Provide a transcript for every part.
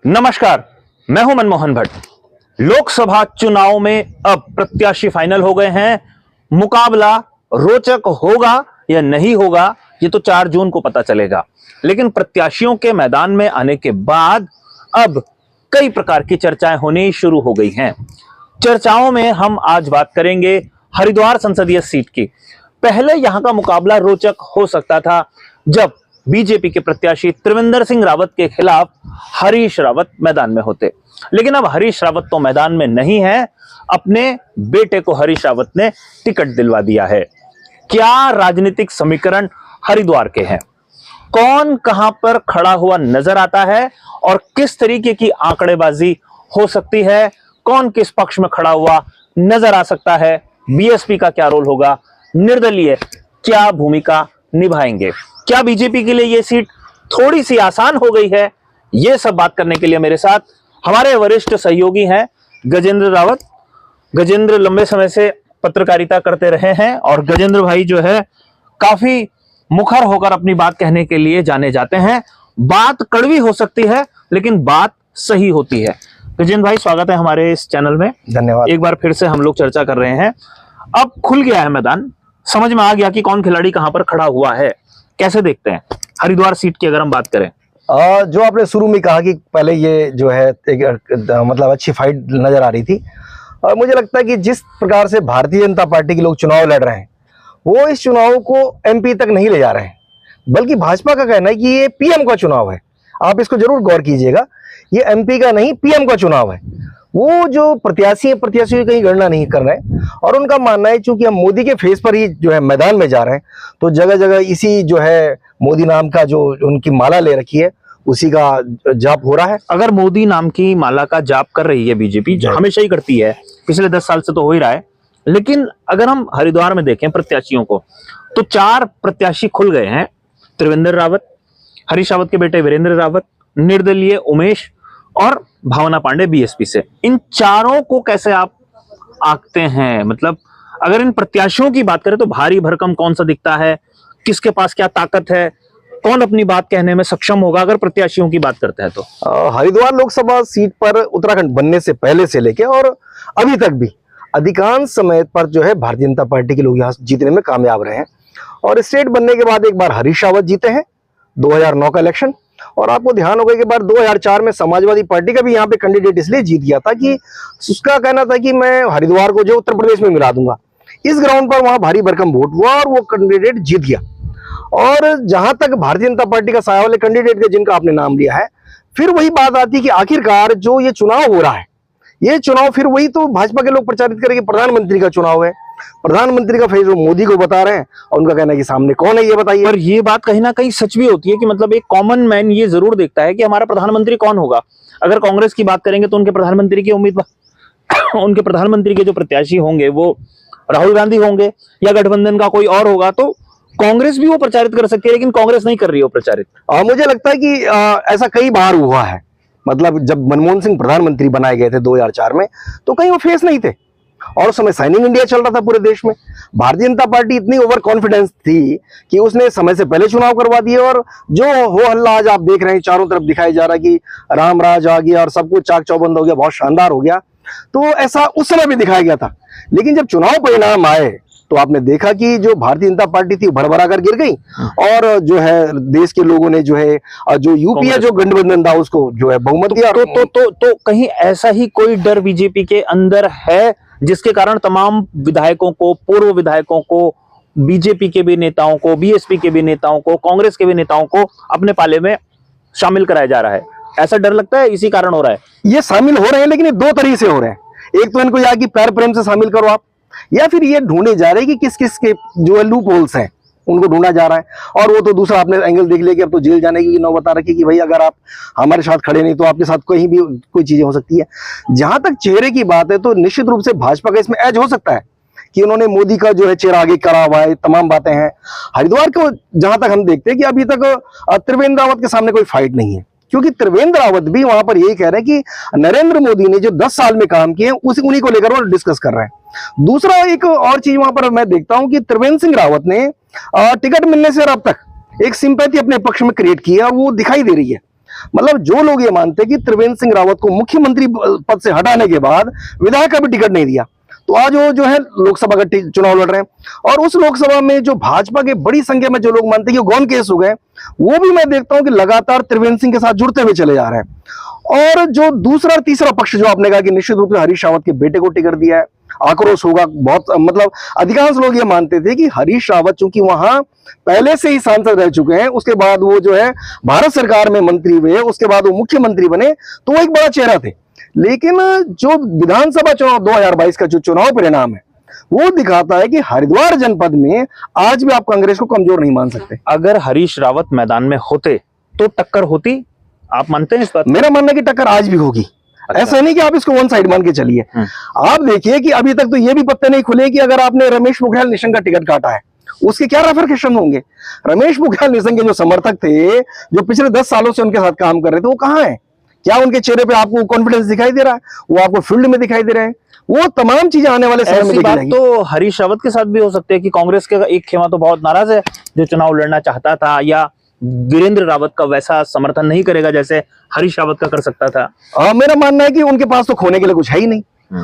नमस्कार, मैं हूं मनमोहन भट्ट। लोकसभा चुनाव में अब प्रत्याशी फाइनल हो गए हैं। मुकाबला रोचक होगा या नहीं होगा ये तो 4 जून को पता चलेगा, लेकिन प्रत्याशियों के मैदान में आने के बाद अब कई प्रकार की चर्चाएं होनी शुरू हो गई हैं। चर्चाओं में हम आज बात करेंगे हरिद्वार संसदीय सीट की। पहले यहां का मुकाबला रोचक हो सकता था जब बीजेपी के प्रत्याशी त्रिवेंद्र सिंह रावत के खिलाफ हरीश रावत मैदान में होते, लेकिन अब हरीश रावत तो मैदान में नहीं है। अपने बेटे को हरीश रावत ने टिकट दिलवा दिया है। क्या राजनीतिक समीकरण हरिद्वार के हैं? कौन कहां पर खड़ा हुआ नजर आता है और किस तरीके की आंकड़ेबाजी हो सकती है? कौन किस पक्ष में खड़ा हुआ नजर आ सकता है? बीएसपी का क्या रोल होगा? निर्दलीय क्या भूमिका निभाएंगे? क्या बीजेपी के लिए यह सीट थोड़ी सी आसान हो गई है? यह सब बात करने के लिए मेरे साथ हमारे वरिष्ठ सहयोगी हैं गजेंद्र रावत। गजेंद्र लंबे समय से पत्रकारिता करते रहे हैं और गजेंद्र भाई जो है काफी मुखर होकर अपनी बात कहने के लिए जाने जाते हैं। बात कड़वी हो सकती है लेकिन बात सही होती है। गजेंद्र भाई, स्वागत है हमारे इस चैनल में। धन्यवाद। एक बार फिर से हम लोग चर्चा कर रहे हैं। अब खुल गया है मैदान, समझ में आ गया कि कौन खिलाड़ी कहां पर खड़ा हुआ है। कैसे देखते हैं हरिद्वार सीट की अगर हम बात करें? जो आपने शुरू में कहा कि पहले ये जो है मतलब अच्छी फाइट नजर आ रही थी, और मुझे लगता है कि जिस प्रकार से भारतीय जनता पार्टी के लोग चुनाव लड़ रहे हैं वो इस चुनाव को एमपी तक नहीं ले जा रहे हैं, बल्कि भाजपा का कहना है कि ये पीएम का चुनाव है। आप इसको जरूर गौर कीजिएगा, ये एमपी का नहीं पीएम का चुनाव है। वो जो प्रत्याशियों की कहीं गणना नहीं कर रहे हैं और उनका मानना है चूंकि हम मोदी के फेस पर ही जो है मैदान में जा रहे हैं, तो जगह जगह इसी जो है मोदी नाम का जो उनकी माला ले रखी है उसी का जाप हो रहा है। अगर मोदी नाम की माला का जाप कर रही है बीजेपी, जो हमेशा ही करती है, पिछले 10 साल से तो हो ही रहा है, लेकिन अगर हम हरिद्वार में देखें प्रत्याशियों को तो 4 प्रत्याशी खुल गए हैं। त्रिवेंद्र रावत, हरीश रावत के बेटे वीरेंद्र रावत, निर्दलीय उमेश और भावना पांडे बीएसपी से। इन चारों को कैसे आप आंकते हैं? मतलब अगर इन प्रत्याशियों की बात करें तो भारी भरकम कौन सा दिखता है? किसके पास क्या ताकत है? कौन अपनी बात कहने में सक्षम होगा अगर प्रत्याशियों की बात करते हैं तो? हरिद्वार लोकसभा सीट पर उत्तराखंड बनने से पहले से लेके और अभी तक भी अधिकांश समय पर जो है भारतीय जनता पार्टी के लोग यहाँ जीतने में कामयाब रहे हैं। और स्टेट बनने के बाद एक बार हरीश रावत जीते हैं 2009 का इलेक्शन, और आपको ध्यान होगा कि बार 2004 में समाजवादी पार्टी का भी यहाँ पे कैंडिडेट इसलिए जीत गया था कि उसका कहना था कि मैं हरिद्वार को जो उत्तर प्रदेश में मिला दूंगा। इस ग्राउंड पर वहां भारी भरकम वोट हुआ और वो कैंडिडेट जीत गया। और जहां तक भारतीय जनता पार्टी का साया वाले कैंडिडेट का जिनका आपने नाम लिया है, फिर वही बात आती है कि आखिरकार जो ये चुनाव हो रहा है, ये चुनाव फिर वही तो भाजपा के लोग प्रचारित करेंगे प्रधानमंत्री का चुनाव है। प्रधानमंत्री का फेस वो मोदी को बता रहे हैं और उनका कहना है कि सामने कौन है ये बताइए। और ये बात कहीं ना कहीं सच भी होती है कि मतलब एक कॉमन मैन ये जरूर देखता है कि हमारा प्रधानमंत्री कौन होगा। अगर कांग्रेस की बात करेंगे तो उनके प्रधानमंत्री के उम्मीदवार उनके प्रधानमंत्री के जो प्रत्याशी होंगे वो राहुल गांधी होंगे या गठबंधन का कोई और होगा, तो कांग्रेस भी वो प्रचारित कर सकती है, लेकिन कांग्रेस नहीं कर रही है वो प्रचारित। मुझे लगता है कि ऐसा कई बार हुआ है। मतलब जब मनमोहन सिंह प्रधानमंत्री बनाए गए थे 2004 में, तो कहीं वो फेस नहीं थे और उस समय साइनिंग इंडिया चल रहा था पूरे देश में। भारतीय जनता पार्टी इतनी ओवर कॉन्फिडेंस थी कि उसने समय से पहले चुनाव करवा दिए, और जो हो हल्ला आज आप देख रहे हैं चारों तरफ दिखाई जा रहा है कि राम राज आ गया और सब कुछ चाक चौबंद हो गया, बहुत शानदार हो गया, तो ऐसा उस समय भी दिखाया गया था। लेकिन जब चुनाव परिणाम आए तो आपने देखा कि जो भारतीय जनता पार्टी थी भरभरा कर गिर गई, और जो है देश के लोगों ने जो है जो यूपीए जो गठबंधन था उसको जो है बहुमत दिया। तो कहीं ऐसा ही कोई डर बीजेपी के अंदर है जिसके कारण तमाम विधायकों को, पूर्व विधायकों को, बीजेपी के भी नेताओं को, बीएसपी के भी नेताओं को, कांग्रेस के भी नेताओं को अपने पाले में शामिल कराया जा रहा है? ऐसा डर लगता है इसी कारण हो रहा है? ये शामिल हो रहे हैं, लेकिन ये 2 तरीके से हो रहे हैं। एक तो इनको यहाँ की प्यार प्रेम से शामिल करो आप, या फिर ये ढूंढे जा रहे हैं कि किस किस के जो है लूप होल्स हैं उनको ढूंढा जा रहा है। और वो तो दूसरा आपने एंगल देख लिया कि अब तो जेल जाने की नौबत आ रखी कि भाई अगर आप हमारे साथ खड़े नहीं तो आपके साथ कहीं भी कोई चीजें हो सकती है। जहां तक चेहरे की बात है तो निश्चित रूप से भाजपा का इसमें एज हो सकता है कि उन्होंने मोदी का जो है चेहरा आगे करा हुआ है, तमाम बातें हैं। हरिद्वार को जहां तक हम देखते हैं कि अभी तक त्रिवेंद्र रावत के सामने कोई फाइट नहीं है, क्योंकि त्रिवेंद्र रावत भी वहां पर यही कह रहे हैं कि नरेंद्र मोदी ने जो 10 साल में काम किए उन्हीं को लेकर वो डिस्कस कर रहे हैं। दूसरा एक और चीज वहां पर मैं देखता हूं कि त्रिवेंद्र सिंह रावत ने टिकट मिलने से अब तक एक सिंपैथी अपने पक्ष में क्रिएट की है और वो दिखाई दे रही है। मतलब जो लोग ये मानते हैं कि त्रिवेंद्र सिंह रावत को मुख्यमंत्री पद से हटाने के बाद विधायक का भी टिकट नहीं दिया, तो आज वो जो है लोकसभा का चुनाव लड़ रहे हैं। और उस लोकसभा में जो भाजपा के बड़ी संख्या में जो लोग मानते हैं कि गौन केस हो गए, वो भी मैं देखता हूं कि लगातार त्रिवेंद्र सिंह के साथ जुड़ते हुए चले जा रहे हैं। और जो दूसरा और तीसरा पक्ष जो आपने कहा कि निश्चित रूप से हरीश रावत के बेटे को टिकट दिया है, आक्रोश होगा बहुत। मतलब अधिकांश लोग ये मानते थे कि हरीश रावत चूंकि वहां पहले से ही सांसद रह चुके हैं, उसके बाद वो जो है भारत सरकार में मंत्री हुए, उसके बाद वो मुख्यमंत्री बने, तो वो एक बड़ा चेहरा थे। लेकिन जो विधानसभा चुनाव 2022 का जो चुनाव परिणाम है, वो दिखाता है कि हरिद्वार जनपद में आज भी आप कांग्रेस को कमजोर नहीं मान सकते। अगर हरीश रावत मैदान में होते तो टक्कर होती, आप मानते हैं इस बात? मेरा मानना है कि टक्कर आज भी होगी। अच्छा। ऐसा नहीं कि आप इसको वन साइड मान के चलिए। आप देखिए कि अभी तक तो ये भी पत्ते नहीं खुले कि अगर आपने रमेश पोखरियाल निशंक का टिकट काटा है, उसके क्या रेफरकेशन होंगे। रमेश पोखरियाल निशंक के जो समर्थक थे, जो पिछले 10 सालों से उनके साथ काम कर रहे थे, वो कहाँ है? क्या उनके चेहरे पे आपको कॉन्फिडेंस दिखाई दे रहा है? वो आपको फील्ड में दिखाई दे रहे हैं? वो तमाम चीजें आने वाले समय में ऐसी देखी बात जाएगी। तो हरीश रावत के साथ भी हो सकती है कि कांग्रेस के एक खेमा तो बहुत नाराज है, जो चुनाव लड़ना चाहता था, या वीरेंद्र रावत का वैसा समर्थन नहीं करेगा जैसे हरीश रावत का कर सकता था। मेरा मानना है कि उनके पास तो खोने के लिए कुछ है ही नहीं।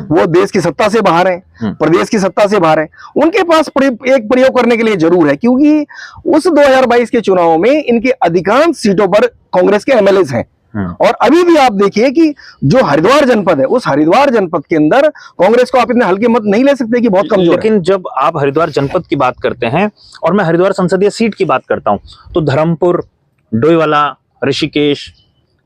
वो देश की सत्ता से बाहर है, प्रदेश की सत्ता से बाहर है। उनके पास एक प्रयोग करने के लिए जरूर है, क्योंकि उस 2022 के चुनाव में इनके अधिकांश सीटों पर कांग्रेस के एमएलए हैं। और अभी भी आप देखिए कि जो हरिद्वार जनपद है, उस हरिद्वार जनपद के अंदर कांग्रेस को आप इतने हल्के मत नहीं ले सकते कि बहुत कमजोर है। लेकिन जब आप हरिद्वार जनपद की बात करते हैं और मैं हरिद्वार संसदीय सीट की बात करता हूं, तो धर्मपुर, डोईवाला, ऋषिकेश,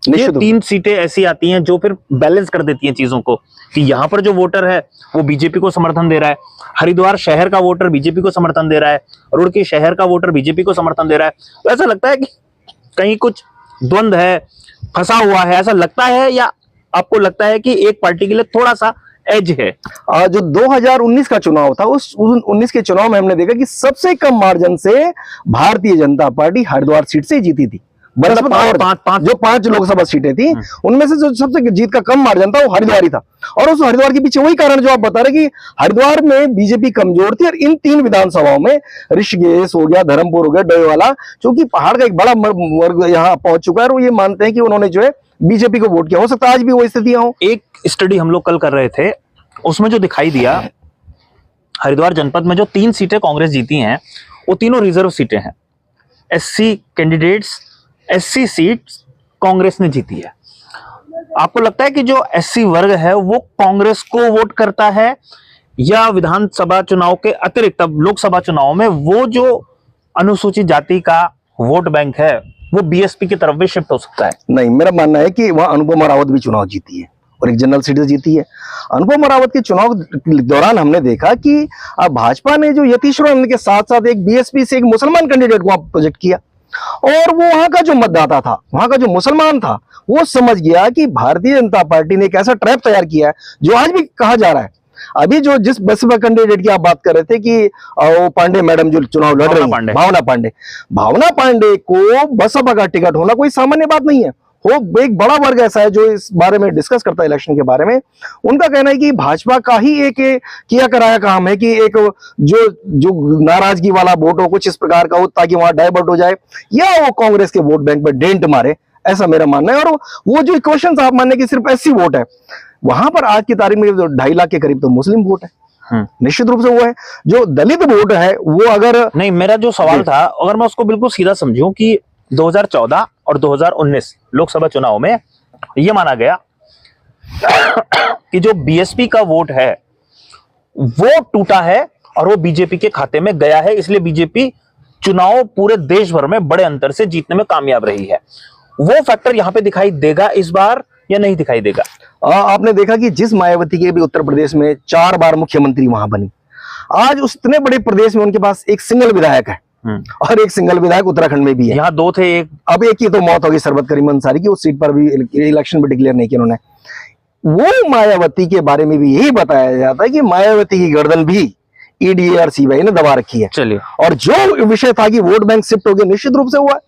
ये 3 सीटें ऐसी आती हैं जो फिर बैलेंस कर देती हैं चीजों को, कि यहाँ पर जो वोटर है वो बीजेपी को समर्थन दे रहा है, हरिद्वार शहर का वोटर बीजेपी को समर्थन दे रहा है, रुड़की शहर का वोटर बीजेपी को समर्थन दे रहा है। तो ऐसा लगता है कि कहीं कुछ द्वंद है, फंसा हुआ है, ऐसा लगता है, या आपको लगता है कि एक पार्टी के लिए थोड़ा सा एज है? जो 2019 का चुनाव था, उस 19 के चुनाव में हमने देखा कि सबसे कम मार्जिन से भारतीय जनता पार्टी हरिद्वार सीट से जीती थी। जो 5 लोकसभा सीटें थी, उनमें से जो सबसे जीत का कम मार्जिन था वो हरिद्वार ही था। और उस हरिद्वार के पीछे वही कारण जो आप बता रहे कि हरिद्वार में बीजेपी कमजोर थी। और इन 3 विधानसभाओं में ऋषिकेश हो गया, धर्मपुर हो गया, डोईवाला, क्योंकि पहाड़ का एक बड़ा वर्ग यहाँ पहुंच चुका है, और वो ये मानते हैं कि उन्होंने जो है बीजेपी को वोट किया। हो सकता है आज भी वो स्थितियां हो। एक स्टडी हम लोग कल कर रहे थे, उसमें जो दिखाई दिया, हरिद्वार जनपद में जो 3 सीटें कांग्रेस जीती हैं, वो तीनों रिजर्व सीटें हैं। SC candidates, SC seat Congress ने जीती है। आपको लगता है कि जो एससी वर्ग है वो कांग्रेस को वोट करता है, या विधानसभा चुनाव के अतिरिक्त अब लोकसभा चुनाव में वो जो अनुसूचित जाति का वोट बैंक है वो बीएसपी की तरफ भी शिफ्ट हो सकता है? नहीं, मेरा मानना है कि वहां अनुपमा रावत भी चुनाव जीती है और एक जनरल सीट से जीती है। अनुपमा रावत के चुनाव दौरान हमने देखा कि भाजपा ने जो यतीश्वर के साथ साथ एक बीएसपी से एक मुसलमान कैंडिडेट को प्रोजेक्ट किया, और वो वहां का जो मतदाता था, वहां का जो मुसलमान था, वो समझ गया कि भारतीय जनता पार्टी ने एक ऐसा ट्रैप तैयार किया है जो आज भी कहा जा रहा है। अभी जो जिस बसपा कैंडिडेट की आप बात कर रहे थे कि वो पांडे मैडम जो चुनाव लड़ रही हैं, भावना पांडे को बसपा का टिकट होना कोई सामान्य बात नहीं है। वो एक बड़ा वर्ग ऐसा है जो इस बारे में डिस्कस करता है इलेक्शन के बारे में। उनका कहना है कि भाजपा का ही एक किया कराया काम है कि एक जो नाराजगी वाला वोट हो कुछ इस प्रकार का हो, ताकि वहां डाइवर्ट हो जाए, या वो कांग्रेस के वोट बैंक पर डेंट मारे, ऐसा मेरा मानना है। और वो जो क्वेश्चन आप मानने की सिर्फ एससी वोट है, वहां पर आज की तारीख में 2.5 लाख के करीब तो मुस्लिम वोट है। निश्चित रूप से वो है। जो दलित वोट है वो अगर नहीं, मेरा जो सवाल था, अगर मैं उसको बिल्कुल सीधा समझूं कि 2014 और 2019 लोकसभा चुनाव में यह माना गया कि जो बीएसपी का वोट है वो टूटा है और वो बीजेपी के खाते में गया है, इसलिए बीजेपी चुनाव पूरे देश भर में बड़े अंतर से जीतने में कामयाब रही है। वो फैक्टर यहां पे दिखाई देगा इस बार या नहीं दिखाई देगा? आपने देखा कि जिस मायावती के भी उत्तर प्रदेश में 4 बार मुख्यमंत्री वहां बनी, आज उस इतने बड़े प्रदेश में उनके पास एक सिंगल विधायक है, और एक सिंगल विधायक उत्तराखंड में भी है। यहाँ 2 थे, अब एक की तो मौत होगी, सरबत करीम अंसारी की, उस सीट पर भी इलेक्शन भी डिक्लेयर नहीं किया उन्होंने। वो मायावती के बारे में भी यही बताया जाता है कि मायावती की गर्दन भी ईडी और सीबीआई ने दबा रखी है। चलिए, और जो विषय था कि वोट बैंक शिफ्ट हो गया, निश्चित रूप से हुआ।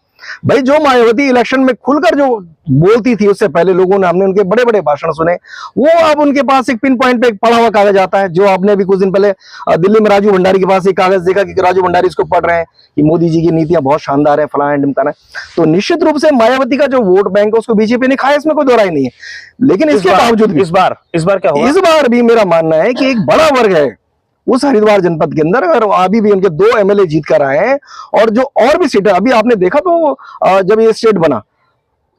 भाई जो मायावती इलेक्शन में खुलकर जो बोलती थी, उससे पहले लोगों ने, हमने उनके बड़े बड़े भाषण सुने, वो अब उनके पास एक पिन पॉइंट पे एक पढ़ा हुआ कागज आता है। जो आपने अभी कुछ दिन पहले दिल्ली में राजू भंडारी के पास एक कागज देखा कि राजू भंडारी इसको पढ़ रहे हैं कि मोदी जी की नीतियां बहुत शानदार है, फलाना है ढिमकाना है। तो निश्चित रूप से मायावती का जो वोट बैंक है उसको बीजेपी ने खाया, इसमें कोई दो राय नहीं है। लेकिन इसके बावजूद भी इस बार क्या होगा? इस बार भी मेरा मानना है कि एक बड़ा वर्ग है उस हरिद्वार जनपद के अंदर, अगर अभी भी उनके 2 एमएलए जीत कर आए हैं, और जो और भी सीटें अभी आपने देखा तो जब ये स्टेट बना,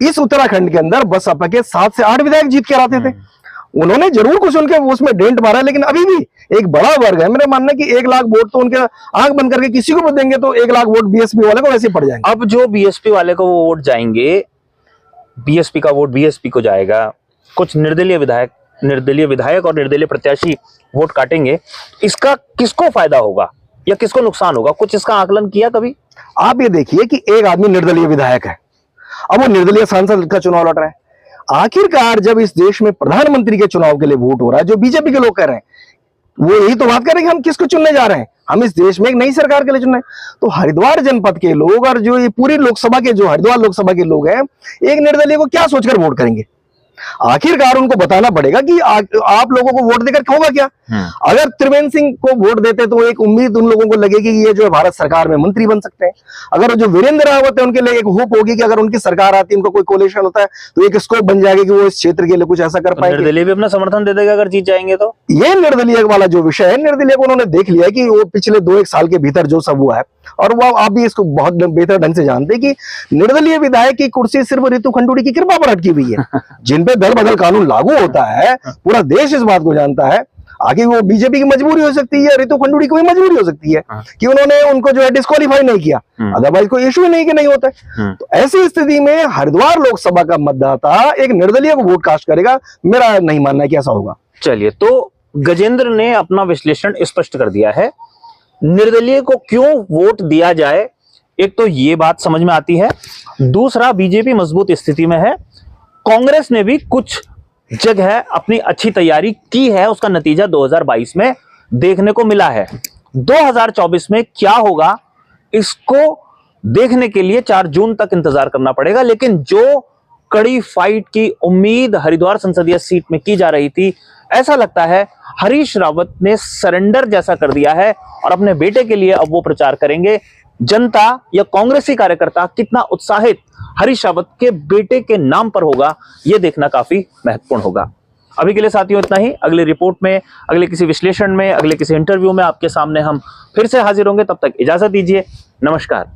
इस उत्तराखंड के अंदर बसपा के 7 से 8 विधायक जीत कर आते थे। उन्होंने जरूर कुछ उनके उसमें डेंट मारा, लेकिन अभी भी एक बड़ा वर्ग है। मेरा मानना है कि 1 लाख वोट तो उनके आंख बंद करके किसी को भी देंगे तो 1 लाख वोट बीएसपी वाले को वैसे पड़ जाएंगे। अब जो बीएसपी वाले को वो वोट जाएंगे, बीएसपी का वोट बीएसपी को जाएगा, कुछ निर्दलीय विधायक और निर्दलीय प्रत्याशी वोट काटेंगे, इसका किसको फायदा होगा या किसको नुकसान होगा? कुछ इसका आकलन किया कभी? आप ये देखिए कि एक आदमी निर्दलीय विधायक है, अब वो निर्दलीय सांसद का चुनाव लड़ रहा है। आखिरकार जब इस देश में प्रधानमंत्री के चुनाव के लिए वोट हो रहा है, जो बीजेपी के लोग कह रहे हैं, वो यही तो बात कर रहे हैं कि हम किसको चुनने जा रहे हैं, हम इस देश में एक नई सरकार के लिए चुन रहे हैं। तो हरिद्वार जनपद के लोग और जो ये पूरी लोकसभा के, जो हरिद्वार लोकसभा के लोग हैं, एक निर्दलीय को क्या सोचकर वोट करेंगे? आखिरकार उनको बताना पड़ेगा कि आप लोगों को वोट देकर होगा क्या। अगर त्रिवेंद्र सिंह को वोट देते तो एक उम्मीद उन लोगों को लगेगी कि ये जो है भारत सरकार में मंत्री बन सकते हैं। अगर जो वीरेंद्र रावत है उनके लिए एक होप होगी कि अगर उनकी सरकार आती है, उनको कोई कोलिशन होता है तो एक स्कोप बन जाएगा कि वो इस क्षेत्र के लिए कुछ ऐसा कर पाएंगे। निर्दलीय भी अपना समर्थन दे देगा अगर जीत जाएंगे तो। ये निर्दलीय वाला जो विषय है, निर्दलीय को उन्होंने देख लिया कि वो पिछले 2-1 साल के भीतर जो सब हुआ है, और वो आप भी इसको बहुत बेहतर ढंग से जानते हैं कि निर्दलीय विधायक की कुर्सी सिर्फ रितु खंडूड़ी की कृपा पर अटकी हुई है। जिन पे दल बदल कानून लागू होता है, पूरा देश इस बात को जानता है। आगे वो बीजेपी की मजबूरी हो सकती है, रितु खंडूड़ी की भी मजबूरी हो सकती है कि उन्होंने उनको जो है डिस्क्वालीफाई नहीं किया, अदरवाइज कोई इश्यू नहीं कि नहीं होता है। तो ऐसी स्थिति में हरिद्वार लोकसभा का मतदाता एक निर्दलीय को वोट कास्ट करेगा, मेरा नहीं मानना है कि ऐसा होगा। चलिए, तो गजेंद्र ने अपना विश्लेषण स्पष्ट कर दिया है। निर्दलीय को क्यों वोट दिया जाए, एक तो ये बात समझ में आती है। दूसरा, बीजेपी मजबूत स्थिति में है, कांग्रेस ने भी कुछ जगह अपनी अच्छी तैयारी की है, उसका नतीजा 2022 में देखने को मिला है। 2024 में क्या होगा इसको देखने के लिए 4 जून तक इंतजार करना पड़ेगा। लेकिन जो कड़ी फाइट की उम्मीद हरिद्वार संसदीय सीट में की जा रही थी, ऐसा लगता है हरीश रावत ने सरेंडर जैसा कर दिया है और अपने बेटे के लिए अब वो प्रचार करेंगे। जनता या कांग्रेसी कार्यकर्ता कितना उत्साहित हरीश रावत के बेटे के नाम पर होगा, यह देखना काफी महत्वपूर्ण होगा। अभी के लिए साथियों इतना ही। अगली रिपोर्ट में, अगले किसी विश्लेषण में, अगले किसी इंटरव्यू में आपके सामने हम फिर से हाजिर होंगे। तब तक इजाजत दीजिए। नमस्कार।